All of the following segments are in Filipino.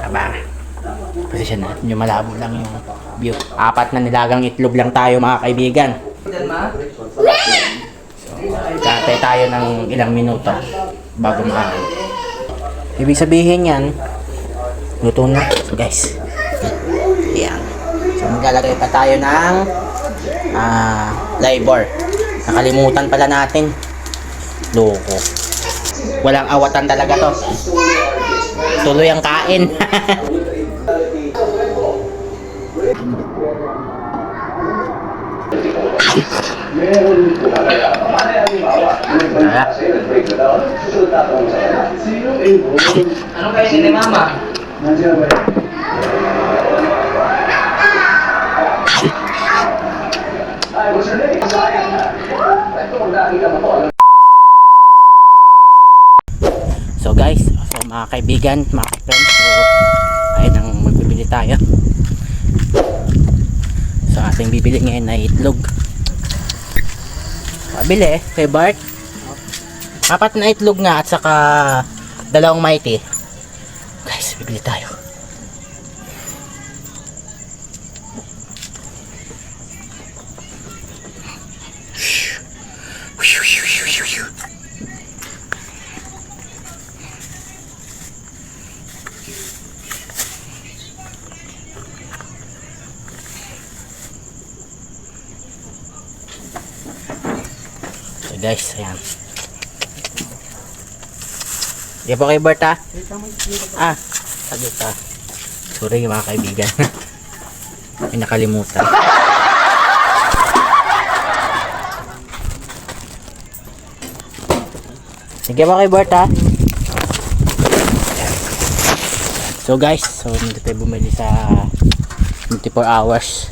Aba, pasensya na. Yung malabo lang yung view. 4 na nilagang itlog lang tayo mga kaibigan. So, katay tayo ng ilang minuto bago maaari. Ibig sabihin yan, luto na. So guys, yan. So maglalagay pa tayo ng labor. Nakalimutan pala natin. Loko. Walang awatan talaga to. Tuloy ang kain. Ano kayo ni Mama? So guys, so mga kaibigan, mga friends, so ayun ang magbibili tayo. So ating bibili ngayon ay itlog. Pabili kay Bart. 4 na itlog nga at saka 2 mighty. Guys, bibili tayo. So guys, ayan. Di po kay Bert ha? Saglit ha. Sorry mga kaibigan. May nakalimutan. Sige po kay Bert ha? So guys, so hindi tayo bumili sa 24 hours.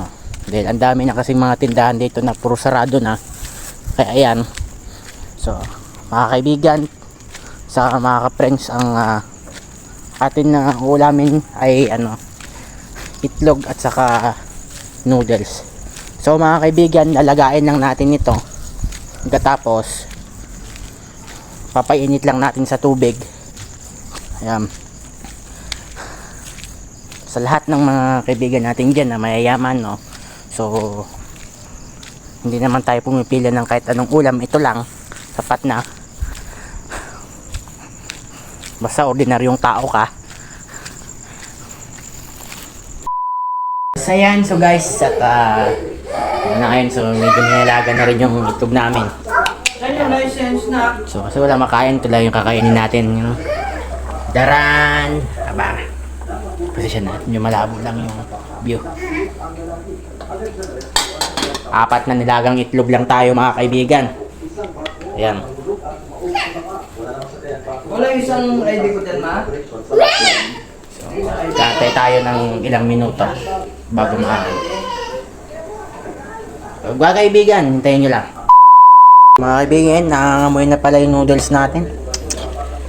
No. Dahil ang dami na kasing mga tindahan dito na puro sarado na. Kaya ayan. So, mga kaibigan, sa mga ka-friends, ang atin na ulamin ay itlog at saka noodles. So mga kaibigan, lalagain lang natin ito. Pagkatapos papainit lang natin sa tubig. Ayan. Sa lahat ng mga kaibigan natin dyan na mayayaman, no? So hindi naman tayo pumipili ng kahit anong ulam. Ito lang, sapat na. Basta ordinaryong tao ka. So yan, so guys, at ngayon, so medyo nilalaga na rin yung itlog namin. So kasi wala makain, ito lang yung kakainin natin, yung daran. Aba, pasensya na, yung malabo lang yung view. 4 na nilagang itlog lang tayo mga kaibigan. Ayan. Wala isang ready ko din, Ma? So, katay tayo ng ilang minuto bago maaari. So, mga kaibigan, hintayin nyo lang. Mga kaibigan, nangangamoy na pala yung noodles natin.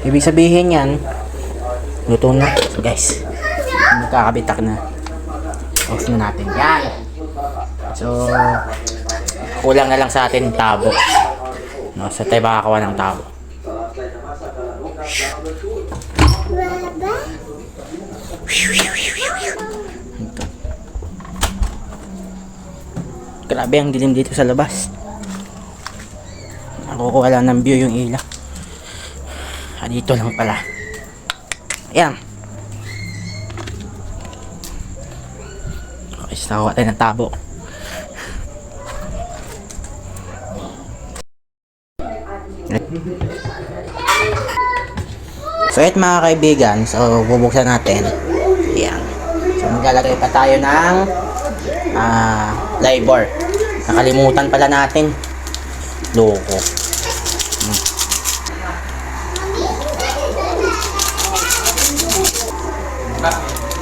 Ibig sabihin yan, luto na. So guys, magkakabitak na. Off na natin. Yan! So, kulang na lang sa atin tabo. No, sa tayo makakawa ng tabo. Ito. Grabe ang dilim dito sa labas. Nakukuha lang ng view yung ilaw. Dito lang pala. Ayan. Okay, so nakuha tayo ng tabo. So ito mga kaibigan, so bubuksan natin. Ayan. So maglalagay pa tayo ng labor. Nakalimutan pala natin. Loko.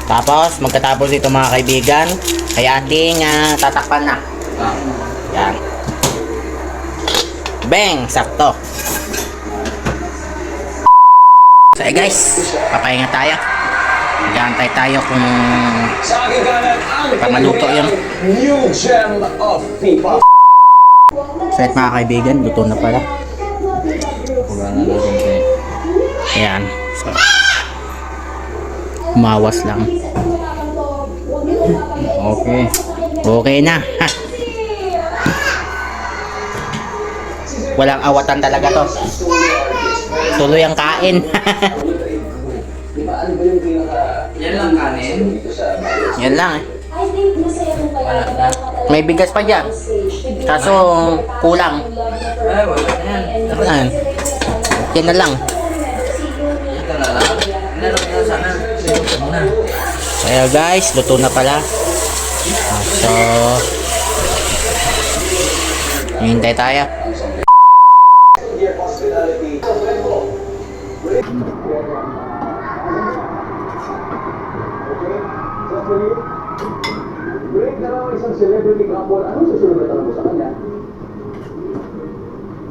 Tapos magkatapos ito mga kaibigan, ay ating tatakpan na. Yan. Bang! Sakto. So guys, papahinga tayo. Mag-aantay tayo kung pamaluto yun. So ito mga kaibigan, luto na pala. Ayan. So, Umawas lang. Okay. Okay na. Walang awatan talaga to. Tuloy ang kain. Yan lang kanin. Yan lang eh. Wala na. May bigas pa dyan. Kaso kulang. Ay, wala na yan. Ayan. Yan na lang. Ito na lang. Inalok na sana. Ito muna. Kaya guys, luto na pala. So, hintay tayo. Break na lang isang celebrity couple. Anong susunod na tanong mo sa kanya?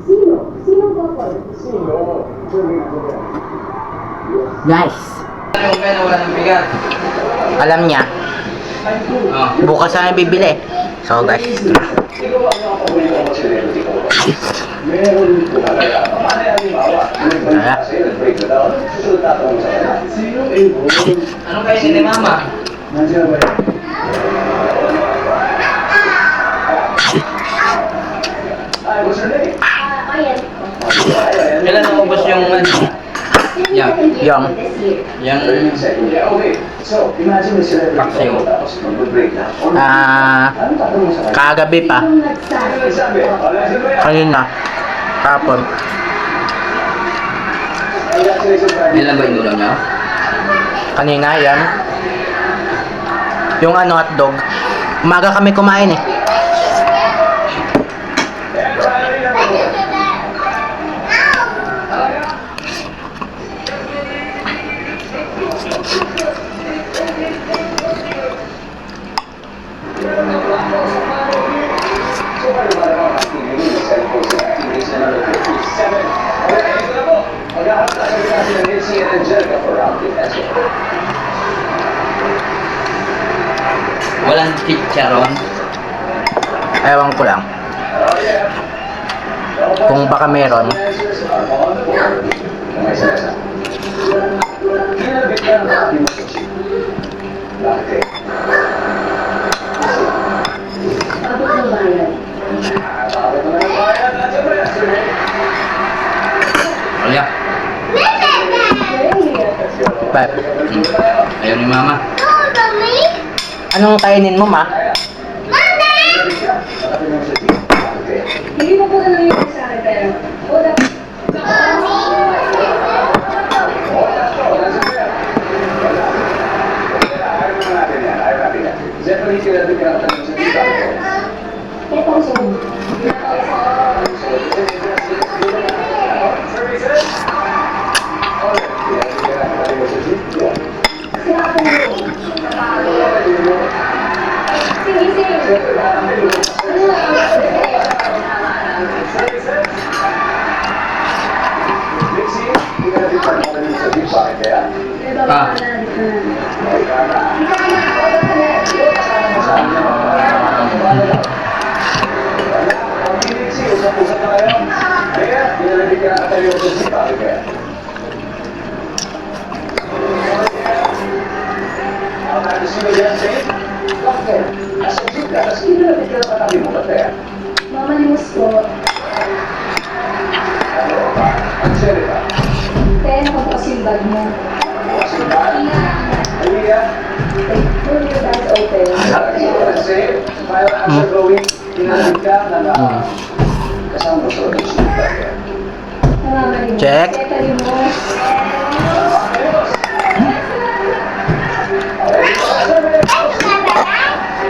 Sino? Sinong couple? Sino? Guys, Ano yung pena wala ng bigat? alam niya, Oh. bukas na bibili. So guys, Ikaw ang nakapabuli ko celebrity couple. Meron po talaga. Paano yan halimbawa? Kasi nag-break na daw. Anong susunod na tanong mo sa kanya? Sino? Ano kainin ni mama? Nandiyan ba yan? Ay, what's her name? Kailan naubos yung ano? Yan. yung Yan. 30 seconds. Yeah, okay. So, imagine may celebrity Paksiw. couple tapos mag-break na. Anong tatanong mo sa kanya? kagabi pa, Ano sabi? kanina, kapon. Yan lang ba inulam niya? Kanina yan. Yung ano, hotdog. Umaga kami kumain eh. Walang chicharon. Ewan ko lang. Kung baka meron. Wala. But, Ayaw ni mama. anong kainin mo, ma? Hindi mo po na nangyayari sa akin, pero... Zeppelin sinabi ka na tanong sa dito. Kaya po sa Ah. Mamalimos po. Kaya nakabukas yung bag mo. Pull your bags open. Namamalimos. Check. Kaya talimos.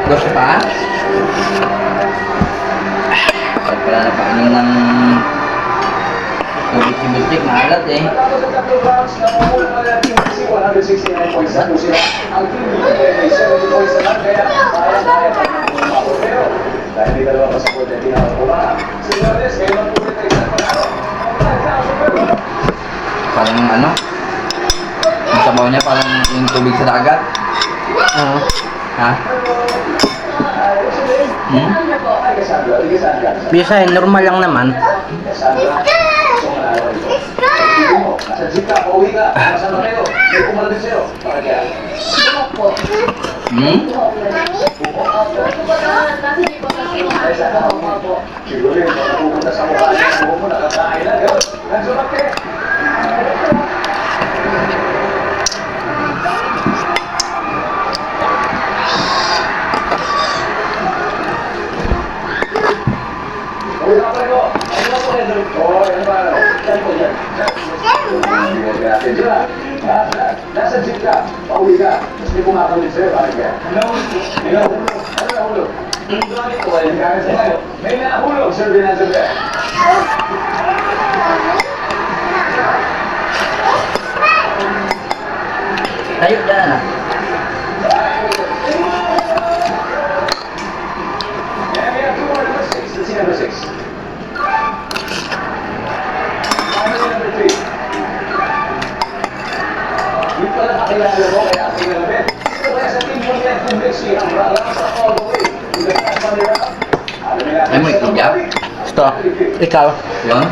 Gusto pa? Pag pala na painom ng tubig si Bustik, maalat eh. Parang ano? Ang sabaw niya parang yung tubig sa dagat. Oo. Ha? Hmm? Bisa, normal lang naman. It's good! Nasa jeep ka, pauwi ka. Nasaan ba kayo? May pumalapit sa'yo. Bakit kaya? Opo. Hmm? Opo. Nasa di ba kasi yung opo. Siguro yun, kung napupunta sa mukha niya, buho mo, nakakain na. Gawin, nagsulat ka. Uy, ako. Ano ba po rin? Oo, ano ba? Saan po yan? Sige natin dyan. Nasa jeep ka, pauwi ka. Tapos may kumakalit sa'yo, bakit kaya? May nahulog. Ano nahulog? Ito ay nagkakit sa kayo. May nahulog, Sir Binanzo ka. Tayo dyan. And we have two more, number 6. Let's see number 6. Finally, number 3. Yung pala kakilala mo, kaya ako nalabit. Ito kaya sa team mo yan, kung Mixie, ang rala sa all the way. Yung ganda sa nila. Alam nila. Ay, may tigyap. Ito, ikaw, Yun?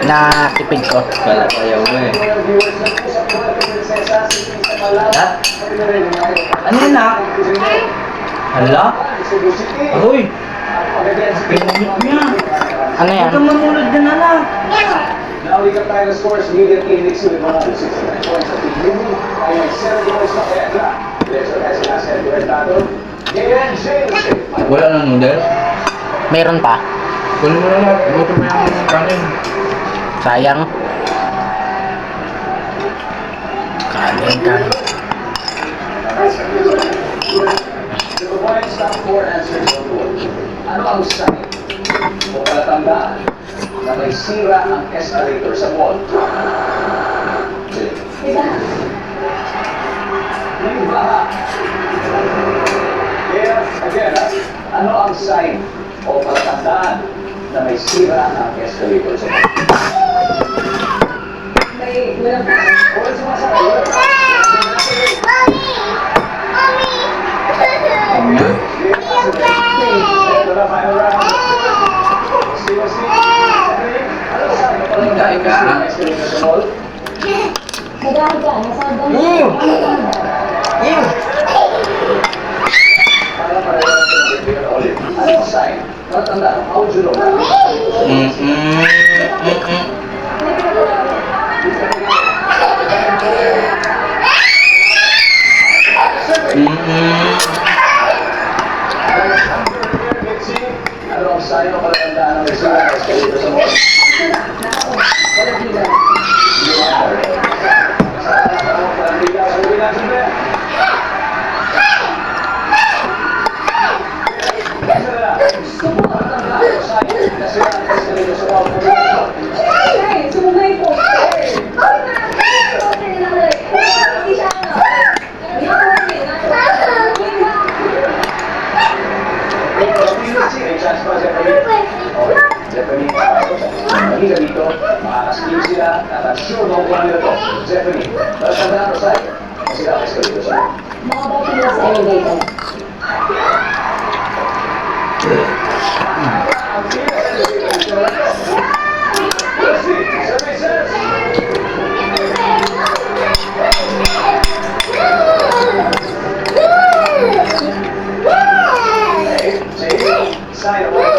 nakipid ko. Kala ko ayaw mo eh. Ha? Ano yun ah? Hala? Ahoy! Pinamit niya. Ano yan? Huwag kang mamulod din anak. Now we can find the scores immediately next to the 169 points of the Union. Ay may 7 points na kaya ka. Leicester has a last end battle. And James. Wala na noodle? Meron pa. Kunin mo na lang. Buto mo yung kanin. Sayang. Kanin ka. The points top 4 answers on board. Ano ang sign o palatandaan na may sira ang escalator sa mall? Diba? May baha. Kaya, again, ano ang sign o palatandaan na may sira ang escalator sa mall? May walang pa. Wala sumasabi. Wala pa. Ito na, final round. See. Ano ang sign o palatandaan na may sira ang escalator sa mall? Nagahiga, nasa hagdan. Para pareho na sila ulit. Ano ang sign? Palatandaan. How would you know? Ano ang sign o palatandaan ng sira ang escalator sa mall? Ay, sumugay po. Hindi siya ano. Dito, makakaskip sila at I'm sure no one nila to. Stephanie, tandaan ko sa'yo. Kasi dapat ka dito sa'yo. Makabati nila sa elevator. Let's see, survey says. See, sign of what